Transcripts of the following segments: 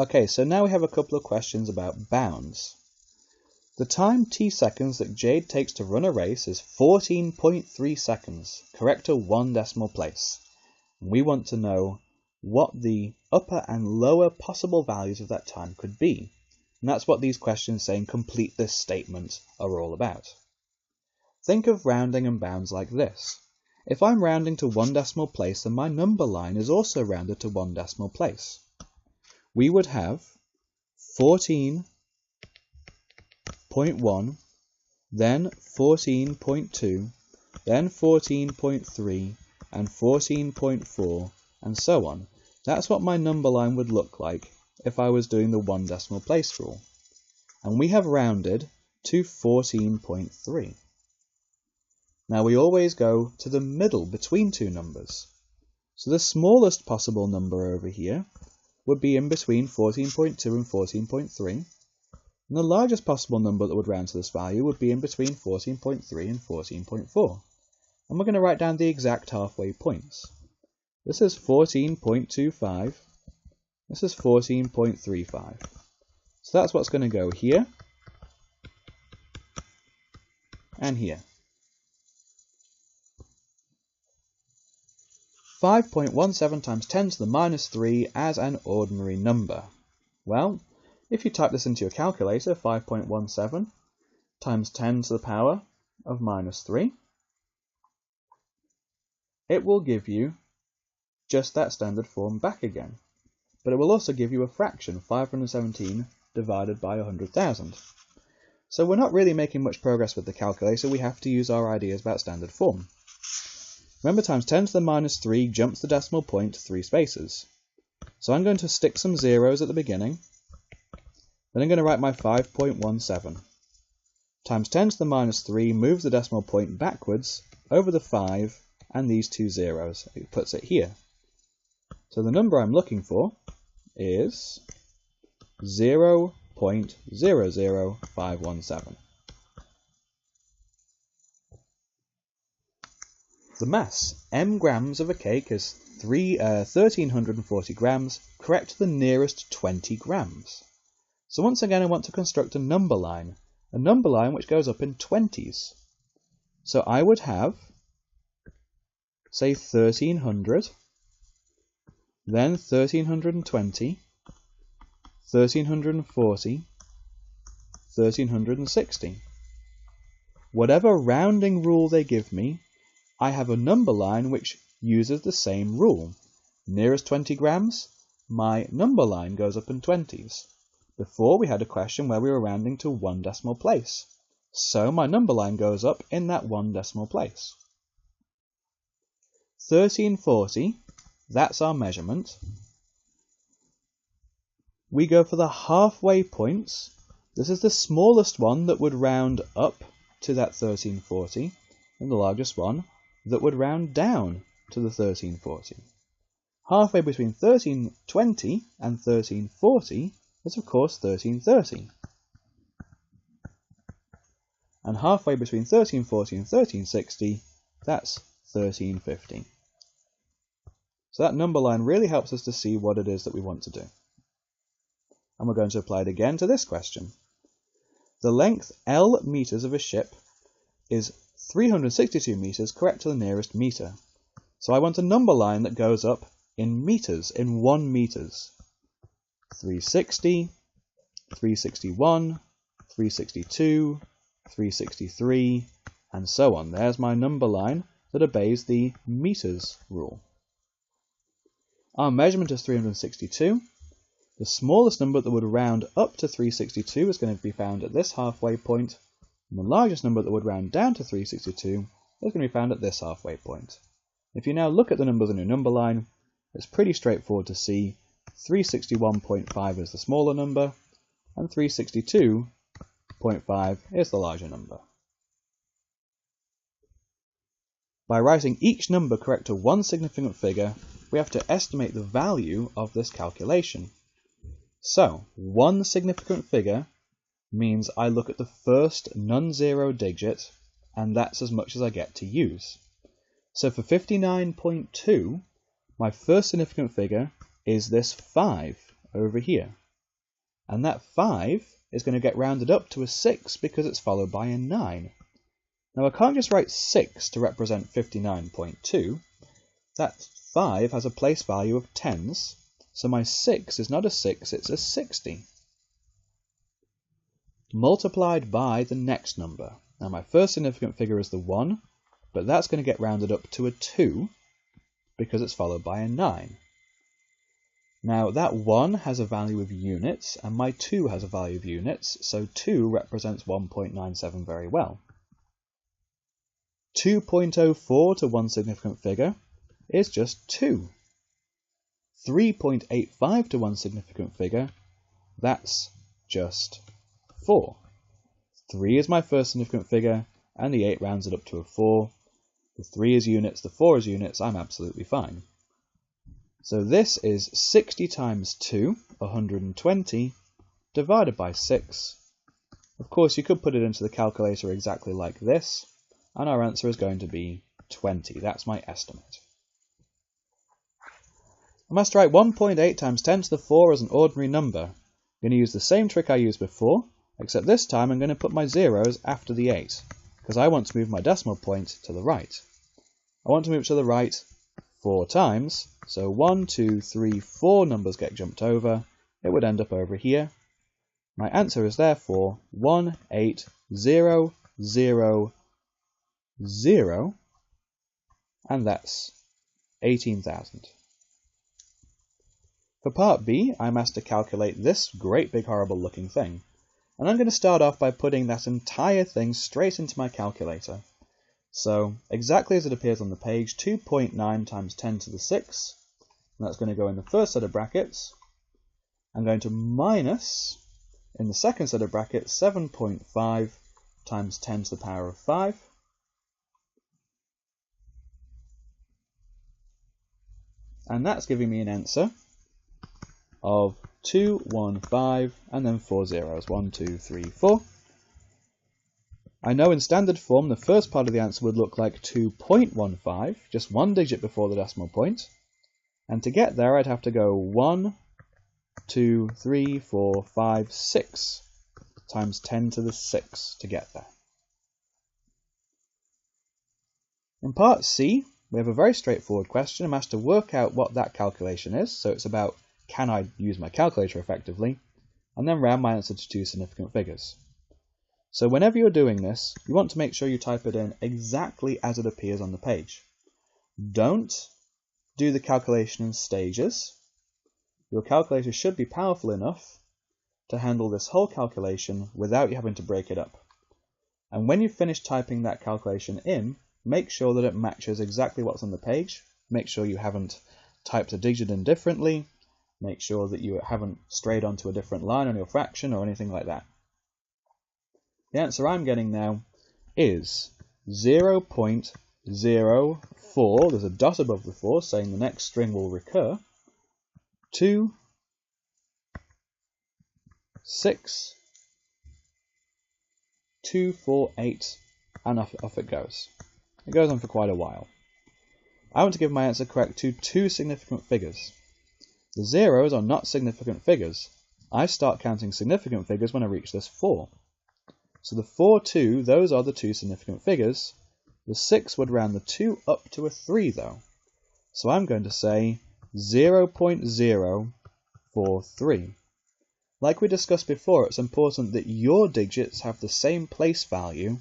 Okay, so now we have a couple of questions about bounds. The time t seconds that Jade takes to run a race is 14.3 seconds, correct to 1 decimal place. We want to know what the upper and lower possible values of that time could be. And that's what these questions saying complete this statement are all about. Think of rounding and bounds like this. If I'm rounding to 1 decimal place, then my number line is also rounded to 1 decimal place. We would have 14.1, then 14.2, then 14.3, and 14.4, and so on. That's what my number line would look like if I was doing the 1 decimal place rule. And we have rounded to 14.3. Now we always go to the middle between two numbers. So the smallest possible number over here would be in between 14.2 and 14.3. And the largest possible number that would round to this value would be in between 14.3 and 14.4. And we're going to write down the exact halfway points. This is 14.25. This is 14.35. So that's what's going to go here and here. 5.17 times 10 to the minus 3 as an ordinary number. Well, if you type this into your calculator, 5.17 times 10 to the power of minus 3, it will give you just that standard form back again. But it will also give you a fraction, 517 divided by 100,000. So we're not really making much progress with the calculator, we have to use our ideas about standard form. Remember, times 10 to the minus 3 jumps the decimal point 3 spaces. So I'm going to stick some zeros at the beginning. Then I'm going to write my 5.17. Times 10 to the minus 3 moves the decimal point backwards over the 5 and these two zeros. It puts it here. So the number I'm looking for is 0.00517. The mass, m grams of a cake, is 1,340 grams, correct to the nearest 20 grams. So once again I want to construct a number line which goes up in 20s. So I would have, say, 1,300, then 1,320, 1,340, 1,360. Whatever rounding rule they give me, I have a number line which uses the same rule. Nearest 20 grams, my number line goes up in 20s. Before we had a question where we were rounding to 1 decimal place. So my number line goes up in that 1 decimal place. 1340, that's our measurement. We go for the halfway points. This is the smallest one that would round up to that 1340, and the largest one that would round down to the 1340. Halfway between 1320 and 1340 is of course 1330. And halfway between 1340 and 1360, that's 1350. So that number line really helps us to see what it is that we want to do. And we're going to apply it again to this question. The length L meters of a ship is 362 meters, correct to the nearest meter. So I want a number line that goes up in meters, in 1 meters. 360, 361, 362, 363, and so on. There's my number line that obeys the meters rule. Our measurement is 362. The smallest number that would round up to 362 is going to be found at this halfway point, and the largest number that would round down to 362 is going to be found at this halfway point. If you now look at the numbers on your number line, it's pretty straightforward to see 361.5 is the smaller number, and 362.5 is the larger number. By writing each number correct to one significant figure, we have to estimate the value of this calculation. So, one significant figure means I look at the first non-zero digit, and that's as much as I get to use. So for 59.2, my first significant figure is this 5 over here. And that 5 is going to get rounded up to a 6 because it's followed by a 9. Now I can't just write 6 to represent 59.2. That 5 has a place value of tens, so my 6 is not a 6, it's a 60. Multiplied by the next number. Now my first significant figure is the 1, but that's going to get rounded up to a 2 because it's followed by a 9. Now that 1 has a value of units, and my 2 has a value of units, so 2 represents 1.97 very well. 2.04 to one significant figure is just 2. 3.85 to one significant figure, that's just 4. 3 is my first significant figure, and the 8 rounds it up to a 4. The 3 is units, the 4 is units, I'm absolutely fine. So this is 60 times 2, 120, divided by 6. Of course, you could put it into the calculator exactly like this, and our answer is going to be 20. That's my estimate. I must write 1.8 times 10 to the 4 as an ordinary number. I'm going to use the same trick I used before, except this time I'm going to put my zeros after the 8, because I want to move my decimal point to the right. I want to move it to the right 4 times, so 1, 2, 3, 4 numbers get jumped over. It would end up over here. My answer is therefore 18,000, and that's 18,000. For part B, I'm asked to calculate this great big horrible looking thing, and I'm going to start off by putting that entire thing straight into my calculator. So, exactly as it appears on the page, 2.9 times 10 to the 6, and that's going to go in the first set of brackets. I'm going to minus, in the second set of brackets, 7.5 times 10 to the power of 5. And that's giving me an answer of 215 and then 4 zeros. 1, 2, 3, 4. I know in standard form the first part of the answer would look like 2.15, just one digit before the decimal point. And to get there I'd have to go 1, 2, 3, 4, 5, 6 times 10 to the 6 to get there. In part C, we have a very straightforward question. I'm asked to work out what that calculation is, so it's about can I use my calculator effectively, and then round my answer to two significant figures. So whenever you're doing this, you want to make sure you type it in exactly as it appears on the page. Don't do the calculation in stages. Your calculator should be powerful enough to handle this whole calculation without you having to break it up. And when you've finished typing that calculation in, make sure that it matches exactly what's on the page. Make sure you haven't typed a digit in differently. Make sure that you haven't strayed onto a different line on your fraction or anything like that. The answer I'm getting now is 0.04, there's a dot above the 4 saying the next string will recur, 2, 6, 2, 4, 8, and off it goes. It goes on for quite a while. I want to give my answer correct to two significant figures. The zeros are not significant figures. I start counting significant figures when I reach this 4. So the 4, 2, those are the two significant figures. The 6 would round the 2 up to a 3 though. So I'm going to say 0.043. Like we discussed before, it's important that your digits have the same place value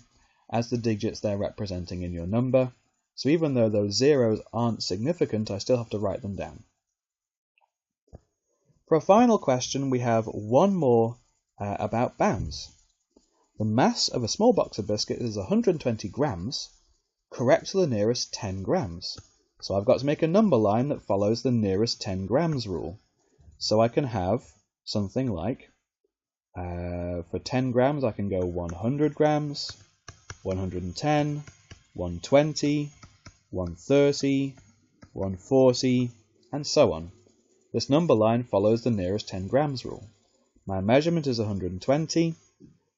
as the digits they're representing in your number. So even though those zeros aren't significant, I still have to write them down. For a final question, we have one more about bounds. The mass of a small box of biscuits is 120 grams, correct to the nearest 10 grams. So I've got to make a number line that follows the nearest 10 grams rule. So I can have something like, for 10 grams I can go 100 grams, 110, 120, 130, 140, and so on. This number line follows the nearest 10 grams rule. My measurement is 120.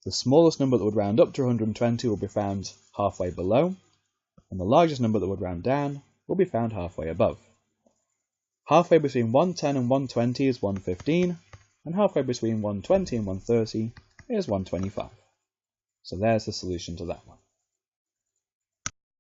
The smallest number that would round up to 120 will be found halfway below, and the largest number that would round down will be found halfway above. Halfway between 110 and 120 is 115, and halfway between 120 and 130 is 125. So there's the solution to that one.